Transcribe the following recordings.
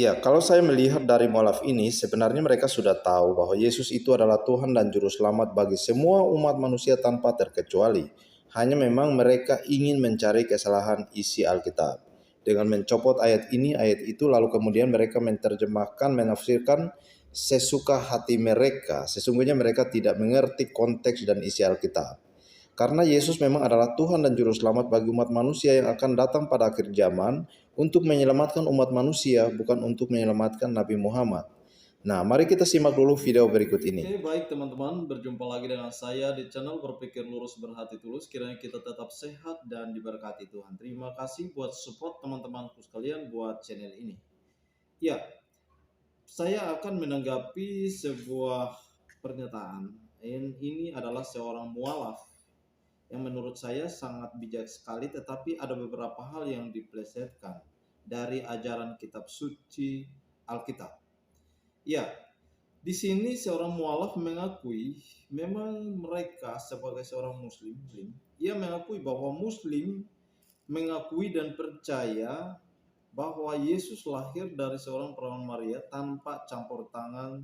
Ya, kalau saya melihat dari mualaf ini, sebenarnya mereka sudah tahu bahwa Yesus itu adalah Tuhan dan Juru Selamat bagi semua umat manusia tanpa terkecuali. Hanya memang mereka ingin mencari kesalahan isi Alkitab. Dengan mencopot ayat ini, ayat itu, lalu kemudian mereka menerjemahkan, menafsirkan sesuka hati mereka. Sesungguhnya mereka tidak mengerti konteks dan isi Alkitab. Karena Yesus memang adalah Tuhan dan Juru Selamat bagi umat manusia yang akan datang pada akhir zaman untuk menyelamatkan umat manusia, bukan untuk menyelamatkan Nabi Muhammad. Nah, mari kita simak dulu video berikut ini. Oke, baik teman-teman, berjumpa lagi dengan saya di channel Berpikir Lurus Berhati Tulus. Kiranya kita tetap sehat dan diberkati Tuhan. Terima kasih buat support teman-temanku sekalian buat channel ini. Ya, saya akan menanggapi sebuah pernyataan. Ini adalah seorang mualaf yang menurut saya sangat bijak sekali, tetapi ada beberapa hal yang dipelesetkan dari ajaran kitab suci Alkitab. Ya, di sini seorang mualaf mengakui memang mereka sebagai seorang muslim, ia mengakui bahwa muslim mengakui dan percaya bahwa Yesus lahir dari seorang perawan Maria tanpa campur tangan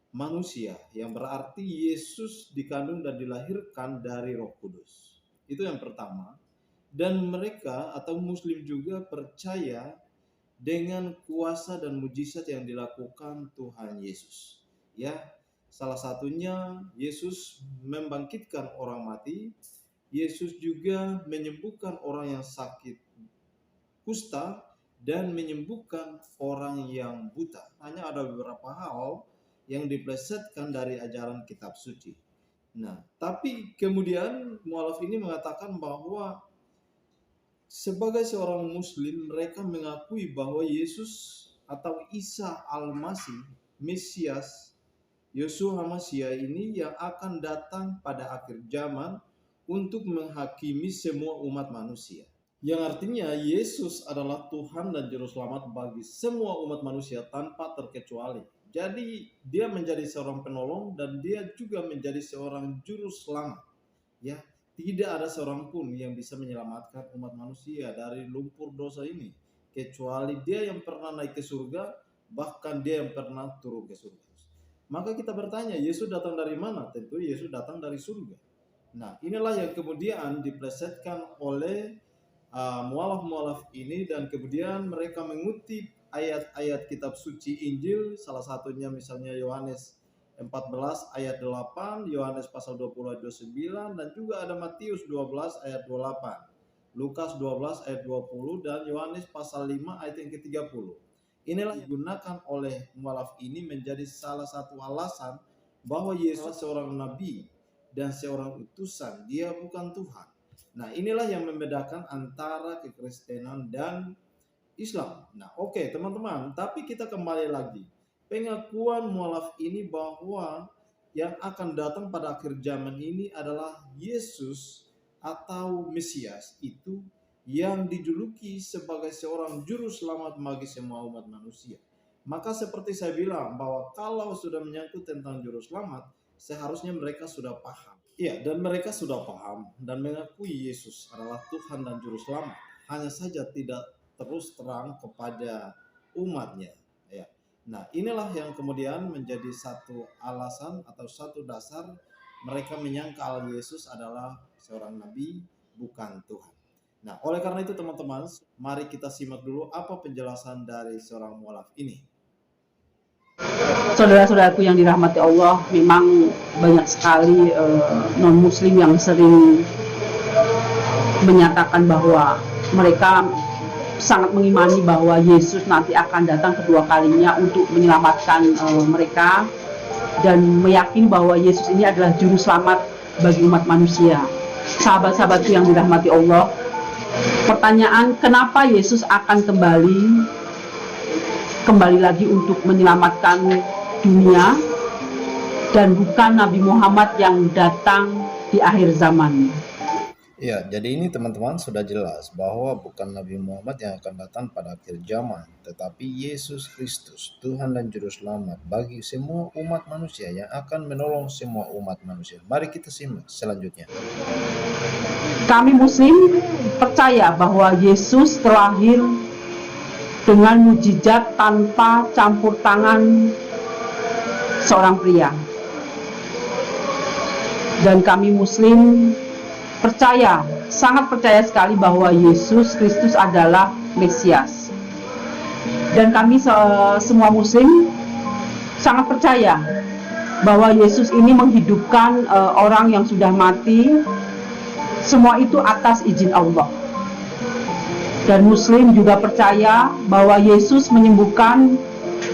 manusia, yang berarti Yesus dikandung dan dilahirkan dari Roh Kudus. Itu yang pertama. Dan mereka atau muslim juga percaya dengan kuasa dan mujizat yang dilakukan Tuhan Yesus. Ya, salah satunya Yesus membangkitkan orang mati. Yesus juga menyembuhkan orang yang sakit kusta dan menyembuhkan orang yang buta. Hanya ada beberapa hal yang dipelesetkan dari ajaran kitab suci. Nah, tapi kemudian mualaf ini mengatakan bahwa sebagai seorang muslim mereka mengakui bahwa Yesus atau Isa Al-Masih, Mesias, Yeshua HaMashiach ini yang akan datang pada akhir zaman untuk menghakimi semua umat manusia. Yang artinya Yesus adalah Tuhan dan Juru Selamat bagi semua umat manusia tanpa terkecuali. Jadi dia menjadi seorang penolong dan dia juga menjadi seorang Juru Selamat. Ya, tidak ada seorang pun yang bisa menyelamatkan umat manusia dari lumpur dosa ini, kecuali dia yang pernah naik ke surga, bahkan dia yang pernah turun ke surga. Maka kita bertanya, Yesus datang dari mana? Tentu Yesus datang dari surga. Nah, inilah yang kemudian dipelesetkan oleh mualaf-mualaf ini, dan kemudian mereka mengutip ayat-ayat kitab suci Injil, salah satunya misalnya Yohanes 14 ayat 8, Yohanes pasal 20 ayat 29, dan juga ada Matius 12 ayat 28, Lukas 12 ayat 20, dan Yohanes pasal 5 ayat yang ke-30. Inilah yang digunakan oleh mualaf ini menjadi salah satu alasan bahwa Yesus seorang nabi dan seorang utusan, dia bukan Tuhan. Nah, inilah yang membedakan antara kekristenan dan Islam. Nah, oke, teman-teman, tapi kita kembali lagi. Pengakuan mualaf ini bahwa yang akan datang pada akhir zaman ini adalah Yesus atau Mesias, itu yang dijuluki sebagai seorang juru selamat bagi semua umat manusia. Maka seperti saya bilang bahwa kalau sudah menyangkut tentang juru selamat, seharusnya mereka sudah paham. Iya, dan mereka sudah paham dan mengakui Yesus adalah Tuhan dan Juru Selamat. Hanya saja tidak terus terang kepada umatnya. Ya. Nah, inilah yang kemudian menjadi satu alasan atau satu dasar mereka menyangkal Yesus adalah seorang nabi, bukan Tuhan. Nah, oleh karena itu teman-teman, mari kita simak dulu apa penjelasan dari seorang mualaf ini. Saudara-saudaraku yang dirahmati Allah, memang banyak sekali non-muslim yang sering menyatakan bahwa mereka sangat mengimani bahwa Yesus nanti akan datang kedua kalinya untuk menyelamatkan mereka, dan meyakini bahwa Yesus ini adalah juru selamat bagi umat manusia. Sahabat-sahabatku yang dirahmati Allah, pertanyaan kenapa Yesus akan kembali lagi untuk menyelamatkan dunia dan bukan Nabi Muhammad yang datang di akhir zaman. Ya, jadi ini teman-teman sudah jelas bahwa bukan Nabi Muhammad yang akan datang pada akhir zaman, tetapi Yesus Kristus, Tuhan dan Juru Selamat bagi semua umat manusia yang akan menolong semua umat manusia. Mari kita simak selanjutnya. Kami Muslim percaya bahwa Yesus terlahir dengan mujizat tanpa campur tangan seorang pria. Dan kami Muslim percaya, sangat percaya sekali bahwa Yesus Kristus adalah Mesias. Dan kami semua Muslim sangat percaya bahwa Yesus ini menghidupkan orang yang sudah mati, semua itu atas izin Allah. Dan Muslim juga percaya bahwa Yesus menyembuhkan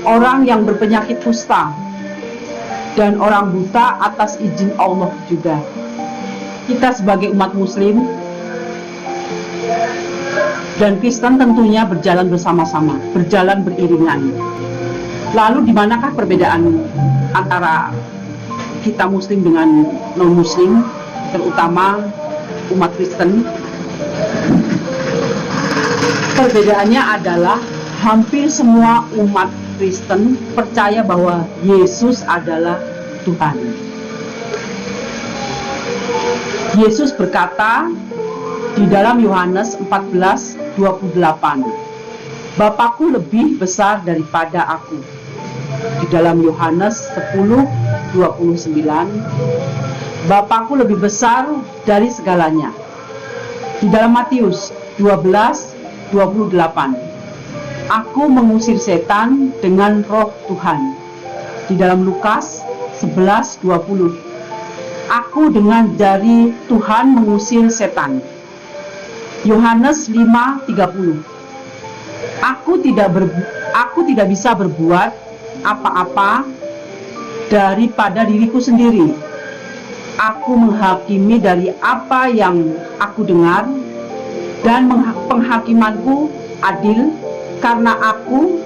orang yang berpenyakit kusta dan orang buta atas izin Allah juga. Kita sebagai umat Muslim dan Kristen tentunya berjalan bersama-sama, berjalan beriringan. Lalu di manakah perbedaan antara kita Muslim dengan non-Muslim, terutama umat Kristen? Perbedaannya adalah hampir semua umat Kristen percaya bahwa Yesus adalah Tuhan. Yesus berkata di dalam Yohanes 14:28, Bapakku lebih besar daripada aku. Di dalam Yohanes 10:29, Bapakku lebih besar dari segalanya. Di dalam Matius 12:28, Aku mengusir setan dengan roh Tuhan. Di dalam Lukas 11:20, Aku dengan jari Tuhan mengusir setan. Yohanes 5:30, Aku tidak bisa berbuat apa-apa daripada diriku sendiri. Aku menghakimi dari apa yang aku dengar, dan penghakimanku adil, karena aku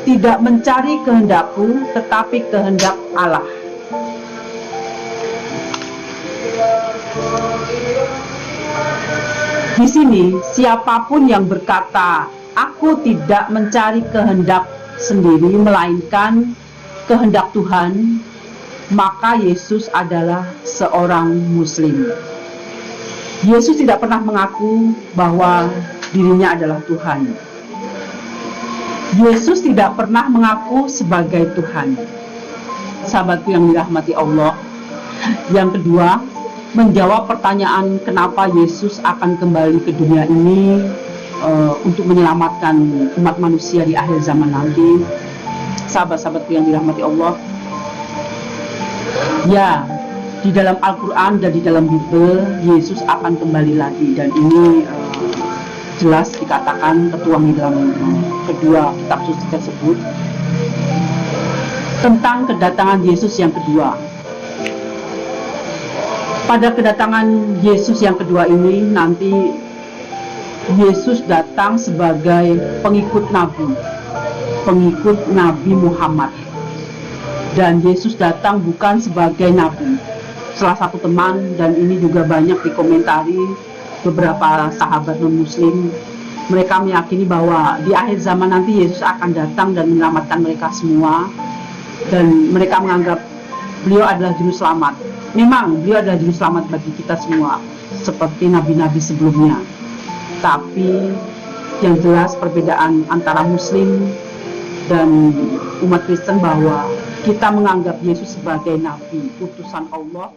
tidak mencari kehendakku, tetapi kehendak Allah. Di sini, siapapun yang berkata, aku tidak mencari kehendak sendiri, melainkan kehendak Tuhan, maka Yesus adalah seorang Muslim. Yesus tidak pernah mengaku bahwa dirinya adalah Tuhan. Yesus tidak pernah mengaku sebagai Tuhan. Sahabatku yang dirahmati Allah, yang kedua, menjawab pertanyaan kenapa Yesus akan kembali ke dunia ini untuk menyelamatkan umat manusia di akhir zaman nanti. Sahabat-sahabatku yang dirahmati Allah, ya, di dalam Al-Quran dan di dalam Bible, Yesus akan kembali lagi, dan ini jelas dikatakan tertuang di dalam kedua kitab suci tersebut tentang kedatangan Yesus yang kedua. Pada kedatangan Yesus yang kedua ini, nanti Yesus datang sebagai pengikut Nabi Muhammad. Dan Yesus datang bukan sebagai Nabi. Salah satu teman, dan ini juga banyak dikomentari beberapa sahabat non-Muslim, mereka meyakini bahwa di akhir zaman nanti Yesus akan datang dan menyelamatkan mereka semua. Dan mereka menganggap beliau adalah juru selamat. Memang beliau adalah juru selamat bagi kita semua, seperti nabi-nabi sebelumnya. Tapi yang jelas perbedaan antara Muslim dan umat Kristen bahwa kita menganggap Yesus sebagai nabi, utusan Allah